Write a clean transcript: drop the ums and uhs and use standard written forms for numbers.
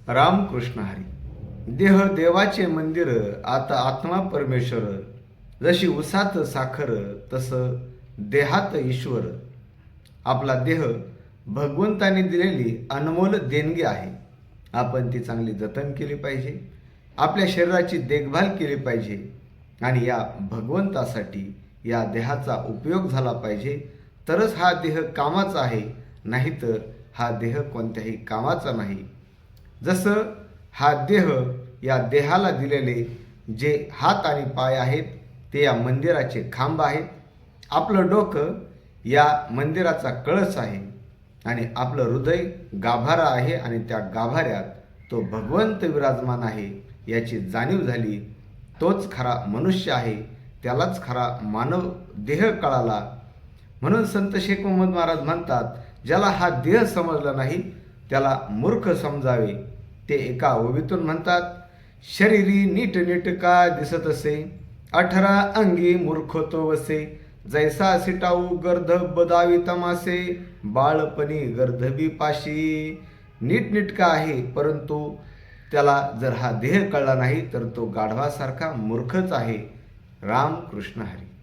रामकृष्ण हरी. देह देवाचे मंदिर, आता आत्मा परमेश्वर. जशी उसात साखर, तसं देहात ईश्वर. आपला देह भगवंताने दिलेली अनमोल देणगी आहे. आपण ती चांगली जतन केली पाहिजे. आपल्या शरीराची देखभाल केली पाहिजे आणि या भगवंतासाठी या देहाचा उपयोग झाला पाहिजे. तरच हा देह कामाचा आहे, नाहीतर हा देह कोणत्याही कामाचा नाही. जसं हा देह, या देहाला दिलेले जे हात आणि पाय आहेत ते या मंदिराचे खांब आहेत. आपलं डोकं या मंदिराचा कळस आहे आणि आपलं हृदय गाभारा आहे आणि त्या गाभाऱ्यात तो भगवंत विराजमान आहे. याची जाणीव झाली, तोच खरा मनुष्य आहे, त्यालाच खरा मानव देह कळाला. म्हणून संत शेख मोहम्मद महाराज म्हणतात, ज्याला हा देह समजला नाही त्याला मूर्ख समजावे. ते एका ओवीतून म्हणतात, शरीरी नीट नीट का दिसत असे, 18 अंगी मूर्ख तो वसे. जैसा सिटाऊ गर्धब बदावी तमासे, बाळपणी गर्धबी पाशी. नीटनीटका आहे, परंतु त्याला जर हा देह कळला नाही तर तो गाढवासारखा मूर्खच आहे. रामकृष्ण हरी.